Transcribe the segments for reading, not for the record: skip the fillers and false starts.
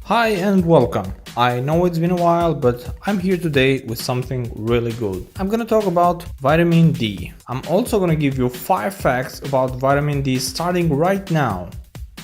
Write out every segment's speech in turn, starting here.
Hi and welcome. I know it's been a while, but I'm here today with something really good. I'm gonna talk about vitamin D. I'm also gonna give you 5 facts about vitamin D starting right now.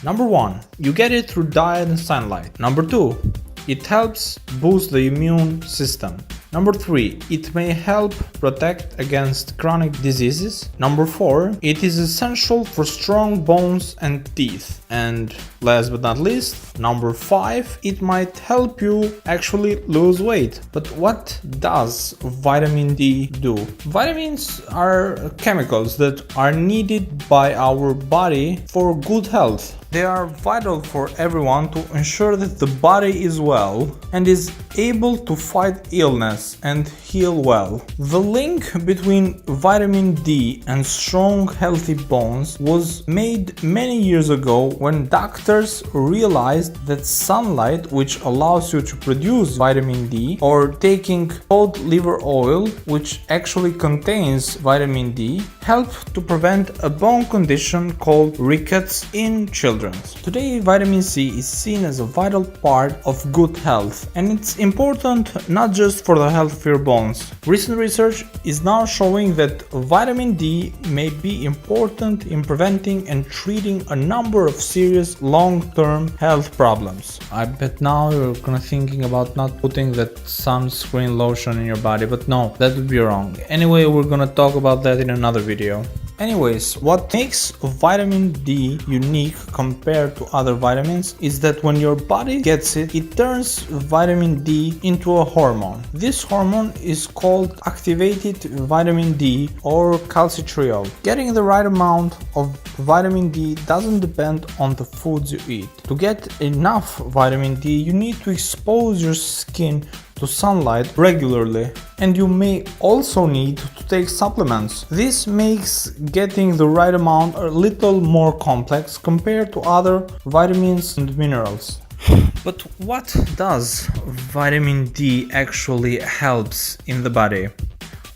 Number 1. You get it through diet and sunlight. Number 2. It helps boost the immune system. Number 3. It may help protect against chronic diseases. Number 4. It is essential for strong bones and teeth. And last but not least, number 5. It might help you actually lose weight. But what does vitamin D do? Vitamins are chemicals that are needed by our body for good health. They are vital for everyone to ensure that the body is well and is able to fight illness and heal well. The link between vitamin D and strong, healthy bones was made many years ago when doctors realized that sunlight, which allows you to produce vitamin D, or taking cod liver oil, which actually contains vitamin D, help to prevent a bone condition called rickets in children. Today, vitamin C is seen as a vital part of good health, and it's important not just for the health of your bones. Recent research is now showing that vitamin D may be important in preventing and treating a number of serious long-term health problems. I bet now you're gonna thinking about not putting that sunscreen lotion in your body, but no, that would be wrong. Anyway, we're gonna talk about that in another video. Anyways, what makes vitamin D unique compared to other vitamins is that when your body gets it, it turns vitamin D into a hormone. This hormone is called activated vitamin D or calcitriol. Getting the right amount of vitamin D doesn't depend on the foods you eat. To get enough vitamin D, you need to expose your skin to sunlight regularly, and you may also need to take supplements. This makes getting the right amount a little more complex compared to other vitamins and minerals. But what does vitamin D actually helps in the body?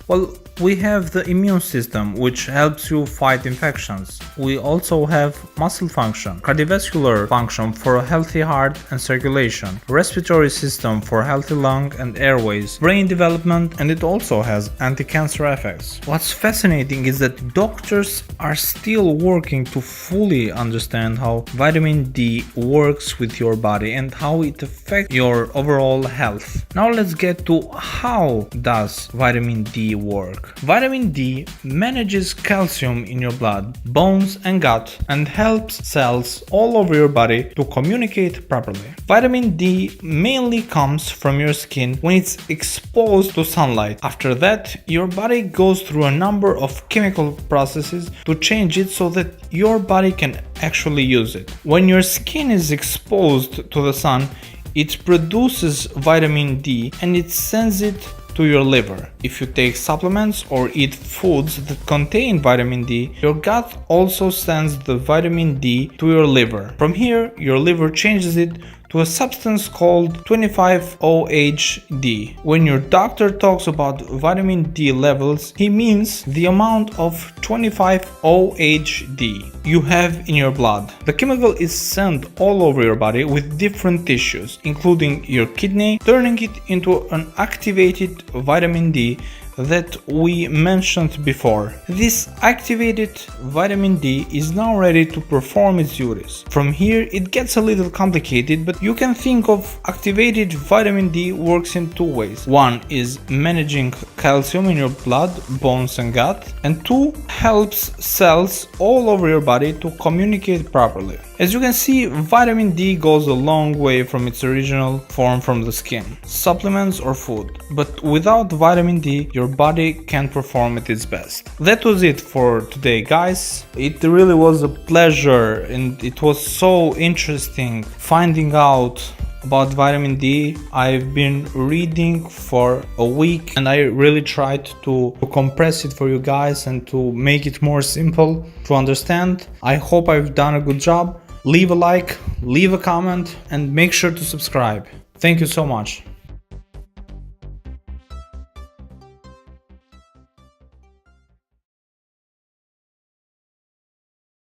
Well, we have the immune system, which helps you fight infections. We also have muscle function, cardiovascular function for a healthy heart and circulation, respiratory system for healthy lung and airways, brain development, and it also has anti-cancer effects. What's fascinating is that doctors are still working to fully understand how vitamin D works with your body and how it affects your overall health. Now let's get to how does vitamin D work. Vitamin D manages calcium in your blood, bones and gut, and helps cells all over your body to communicate properly. Vitamin D mainly comes from your skin when it's exposed to sunlight. After that, your body goes through a number of chemical processes to change it so that your body can actually use it. When your skin is exposed to the sun, it produces vitamin D and it sends it to your liver. If you take supplements or eat foods that contain vitamin D, your gut also sends the vitamin D to your liver. From here, your liver changes it to a substance called 25-OHD. When your doctor talks about vitamin D levels, he means the amount of 25-OHD you have in your blood. The chemical is sent all over your body with different tissues, including your kidney, turning it into an activated vitamin D that we mentioned before. This activated vitamin D is now ready to perform its duties. From here it gets a little complicated, but you can think of activated vitamin D works in 2 ways. One is managing calcium in your blood, bones and gut, and 2 helps cells all over your body to communicate properly. As you can see, vitamin D goes a long way from its original form from the skin, supplements or food. But without vitamin D, your body can't perform at its best. That was it for today, guys. It really was a pleasure and it was so interesting finding out about vitamin D. I've been reading for a week and I really tried to compress it for you guys and to make it more simple to understand. I hope I've done a good job. Leave a like, leave a comment, and make sure to subscribe. Thank you so much.